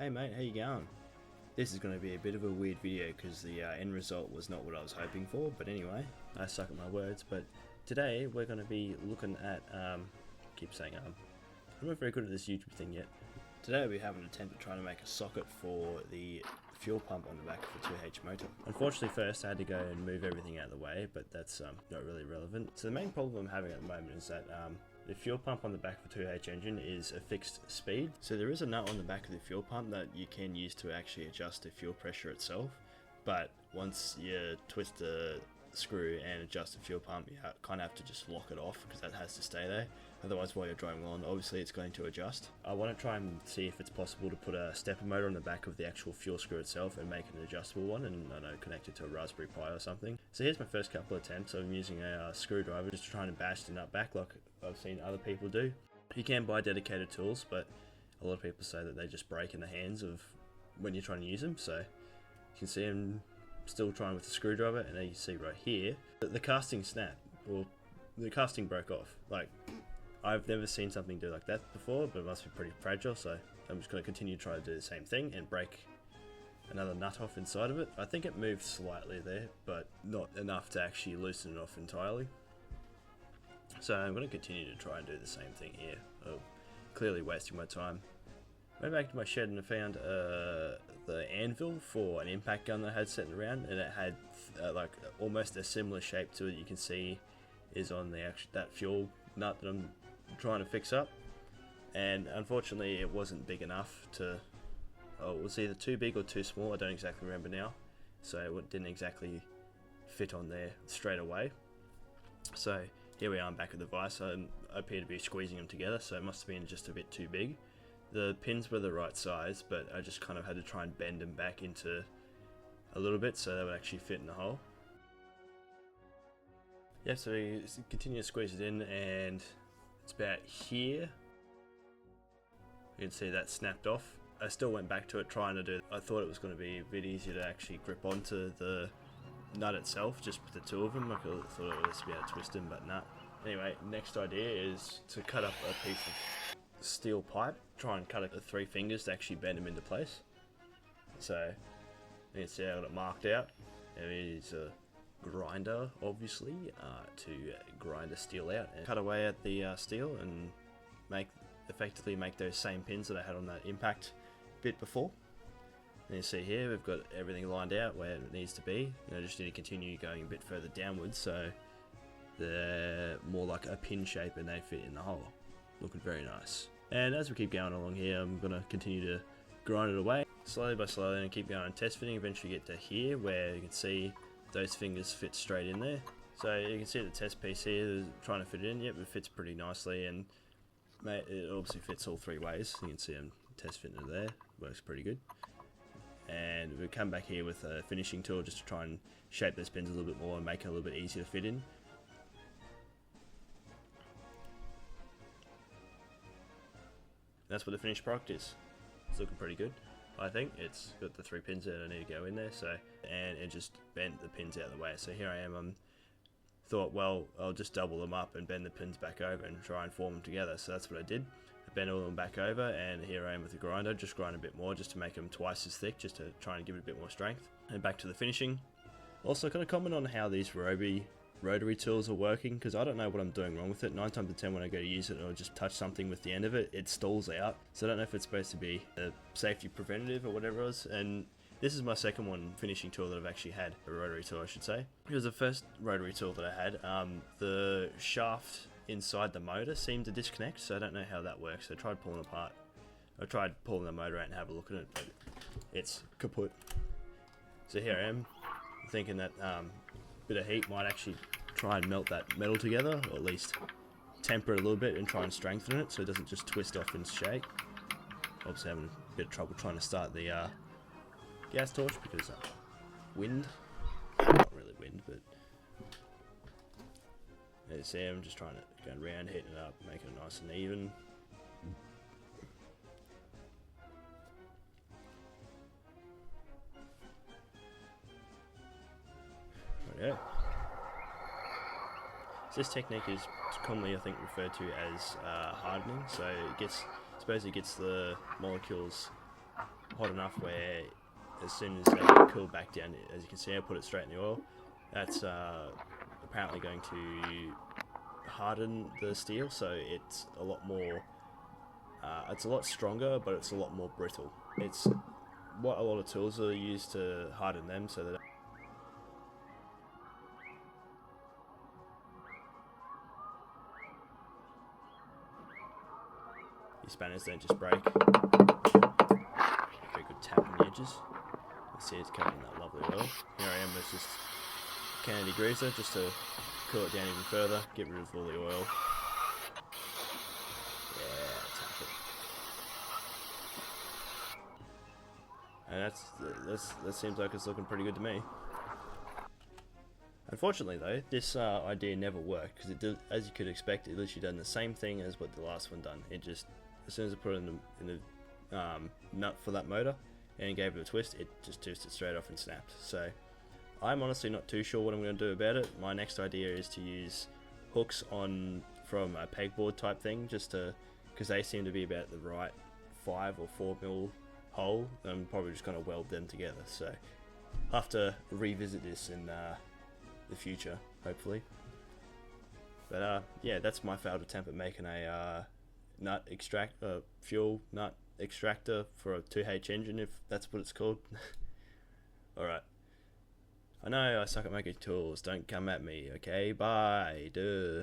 Hey mate, how you going? This is going to be a bit of a weird video because the end result was not what I was hoping for, but anyway, I suck at my words. But today we're going to be looking at, keep saying I'm not very good at this YouTube thing yet. Today we have an attempt at trying to make a socket for the fuel pump on the back of the 2H motor. Unfortunately first I had to go and move everything out of the way, but that's not really relevant. So the main problem I'm having at the moment is that the fuel pump on the back of the 2H engine is a fixed speed. So there is a nut on the back of the fuel pump that you can use to actually adjust the fuel pressure itself. But once you twist the screw and adjust the fuel pump, you kind of have to just lock it off because that has to stay there. Otherwise, while you're driving along, obviously it's going to adjust. I want to try and see if it's possible to put a stepper motor on the back of the actual fuel screw itself and make an adjustable one, and I don't know, connect it to a Raspberry Pi or something. So here's my first couple of attempts. I'm using a screwdriver just trying to bash the nut back like I've seen other people do. You can buy dedicated tools, but a lot of people say that they just break in the hands of when you're trying to use them. So you can see I'm still trying with the screwdriver, and then you see right here that the casting snapped, or the casting broke off. Like, I've never seen something do like that before, but it must be pretty fragile, so I'm just going to continue to try to do the same thing and break another nut off inside of it. I think it moved slightly there, but not enough to actually loosen it off entirely. So I'm going to continue to try and do the same thing here. Oh, clearly wasting my time. Went back to my shed and I found the anvil for an impact gun that I had sitting around, and it had like almost a similar shape to it. You can see is on the that fuel nut that I'm trying to fix up, and unfortunately it wasn't big enough to, it was either too big or too small, I don't exactly remember now, so it didn't exactly fit on there straight away. So here we are, I'm back at the vise. I appear to be squeezing them together, so it must have been just a bit too big. The pins were the right size, but I just kind of had to try and bend them back into a little bit so they would actually fit in the hole. Yeah, so you continue to squeeze it in, and it's about here. You can see that snapped off. I still went back to it trying to do it. I thought it was going to be a bit easier to actually grip onto the nut itself, just with the two of them. I thought it was be able to twist them, but nah. Anyway, next idea is to cut up a piece of steel pipe. Try and cut it with 3 fingers to actually bend them into place. So you can see I got it marked out. There is a grinder, obviously, to grind the steel out and cut away at the steel and effectively make those same pins that I had on that impact bit before. And you see here we've got everything lined out where it needs to be. I just need to continue going a bit further downwards so they're more like a pin shape and they fit in the hole. Looking very nice. And as we keep going along here, I'm going to continue to grind it away slowly by slowly and keep going and test fitting. Eventually get to here where you can see those fingers fit straight in there. So you can see the test piece here trying to fit it in. Yep, it fits pretty nicely, and it obviously fits all 3 ways. You can see I'm test fitting it there. Works pretty good. And we'll come back here with a finishing tool just to try and shape those pins a little bit more and make it a little bit easier to fit in. That's what the finished product is. It's looking pretty good. I think it's got the 3 pins that I need to go in there, so, and it just bent the pins out of the way. So here I am, thought, well, I'll just double them up and bend the pins back over and try and form them together. So that's what I did. I bent all of them back over, and here I am with the grinder, just grind a bit more just to make them twice as thick, just to try and give it a bit more strength. And back to the finishing. Also, can I comment on how these rotary tools are working, because I don't know what I'm doing wrong with it. 9 times out of 10 when I go to use it or just touch something with the end of it, it stalls out. So I don't know if it's supposed to be a safety preventative or whatever it was. And this is my second finishing tool that I've actually had, a rotary tool I should say. It was the first rotary tool that I had. The shaft inside the motor seemed to disconnect, so I don't know how that works. I tried pulling apart. I tried pulling the motor out and have a look at it, but it's kaput. So here I am, thinking that bit of heat might actually try and melt that metal together, or at least temper it a little bit and try and strengthen it so it doesn't just twist off and shake. Obviously having a bit of trouble trying to start the gas torch because wind, not really wind, but as you see I'm just trying to go around, hitting it up, making it nice and even. Yeah. So this technique is commonly, I think, referred to as hardening. So it gets the molecules hot enough where as soon as they cool back down, as you can see, I put it straight in the oil. That's apparently going to harden the steel, so it's a lot more. It's a lot stronger, but it's a lot more brittle. It's what a lot of tools are used to harden them, so that your spanners don't just break. Very good tap on the edges. You see it's covered in that lovely oil. Here I am with just candy degreaser just to cool it down even further, get rid of all the oil. Yeah, tap it. And that seems like it's looking pretty good to me. Unfortunately though, this idea never worked, because it did, as you could expect, it literally done the same thing as what the last one done. It just, as soon as I put it in the nut for that motor and gave it a twist, it just twisted straight off and snapped. So I'm honestly not too sure what I'm going to do about it. My next idea is to use hooks from a pegboard type thing, just to, because they seem to be about the right 5 or 4 mil hole. I'm probably just going to weld them together. So I'll have to revisit this in the future, hopefully. But yeah, that's my failed attempt at making a fuel nut extractor for a 2H engine, if that's what it's called. Alright. I know I suck at making tools, don't come at me, okay? Bye, duh.